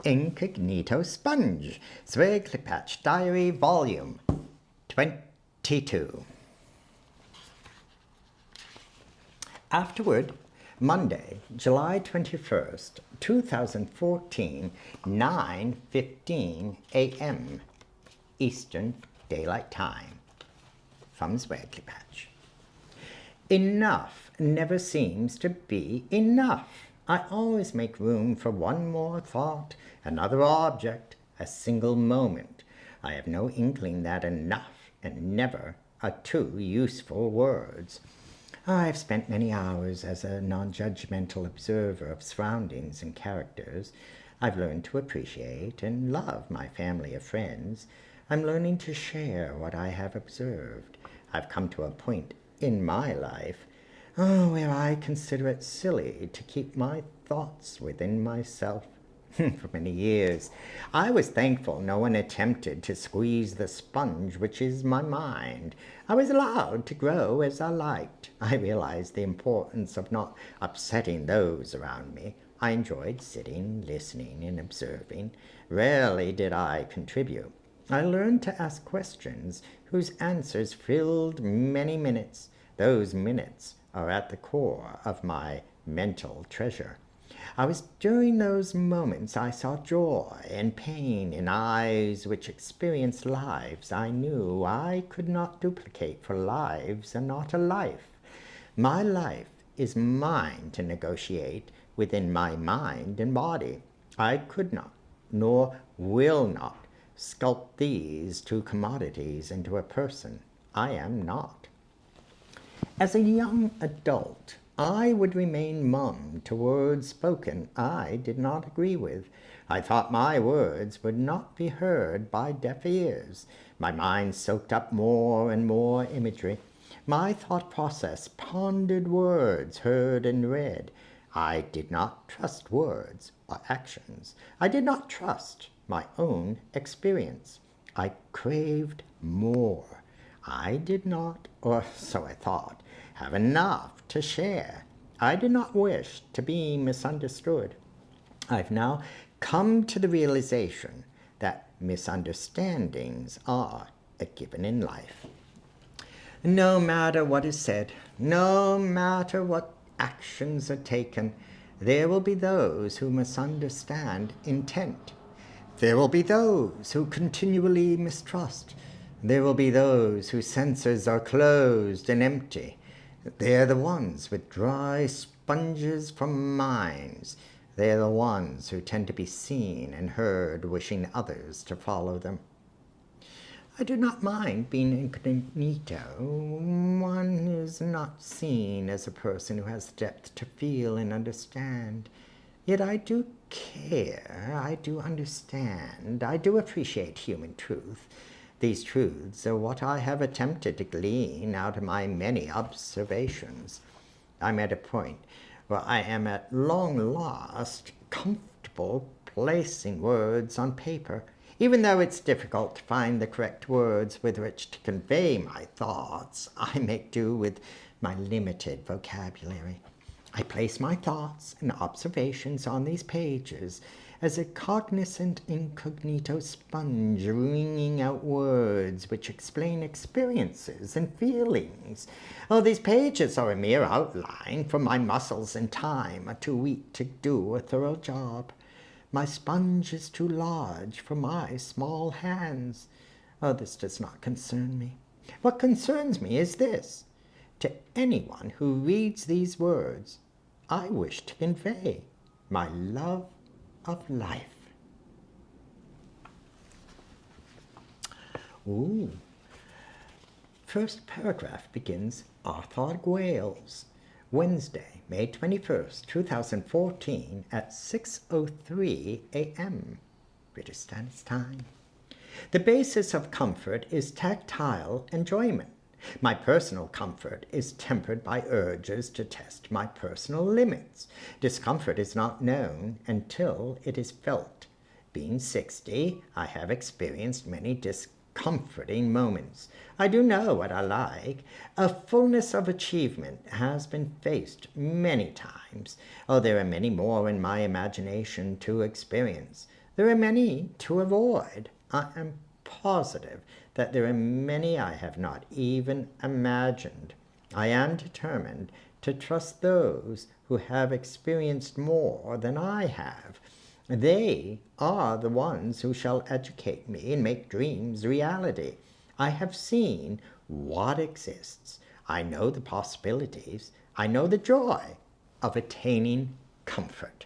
Incognito Sponge, Zwerglipatch Diary, Volume 22. Afterward, Monday, July 21st, 2014, 9:15 a.m. Eastern Daylight Time. From Zwerglipatch. Enough never seems to be enough. I always make room for one more thought, another object, a single moment. I have no inkling that enough and never are two useful words. I've spent many hours as a non-judgmental observer of surroundings and characters. I've learned to appreciate and love my family of friends. I'm learning to share what I have observed. I've come to a point in my life where I consider it silly to keep my thoughts within myself. For many years, I was thankful no one attempted to squeeze the sponge which is my mind. I was allowed to grow as I liked. I realized the importance of not upsetting those around me. I enjoyed sitting, listening, and observing. Rarely did I contribute. I learned to ask questions whose answers filled many minutes. Those minutes are at the core of my mental treasure. I was during those moments I saw joy and pain in eyes which experienced lives I knew I could not duplicate, for lives are not a life. My life is mine to negotiate within my mind and body. I could not, nor will not, sculpt these two commodities into a person. I am not. As a young adult, I would remain mum to words spoken I did not agree with. I thought my words would not be heard by deaf ears. My mind soaked up more and more imagery. My thought process pondered words heard and read. I did not trust words or actions. I did not trust my own experience. I craved more. I did not, or so I thought, have enough to share. I did not wish to be misunderstood. I've now come to the realization that misunderstandings are a given in life. No matter what is said, no matter what actions are taken, there will be those who misunderstand intent. There will be those who continually mistrust. There will be those whose senses are closed and empty. They're the ones with dry sponges from minds. They're the ones who tend to be seen and heard, wishing others to follow them. I do not mind being incognito. One is not seen as a person who has depth to feel and understand. Yet I do care, I do understand, I do appreciate human truth. These truths are what I have attempted to glean out of my many observations. I'm at a point where I am at long last comfortable placing words on paper, even though it's difficult to find the correct words with which to convey my thoughts. I make do with my limited vocabulary. I place my thoughts and observations on these pages as a cognizant incognito sponge, wringing out words which explain experiences and feelings. Oh, these pages are a mere outline, for my muscles and time are too weak to do a thorough job. My sponge is too large for my small hands. Oh, this does not concern me. What concerns me is this. To anyone who reads these words, I wish to convey my love of life. Ooh. First paragraph begins, Arthur Wales, Wednesday, May 21st, 2014 at 6:03 a.m. British Standard Time. The basis of comfort is tactile enjoyment. My personal comfort is tempered by urges to test my personal limits. Discomfort is not known until it is felt. Being 60, I have experienced many discomforting moments. I do know what I like. A fullness of achievement has been faced many times. Oh, there are many more in my imagination to experience. There are many to avoid. I am positive that there are many I have not even imagined. I am determined to trust those who have experienced more than I have. They are the ones who shall educate me and make dreams reality. I have seen what exists. I know the possibilities. I know the joy of attaining comfort.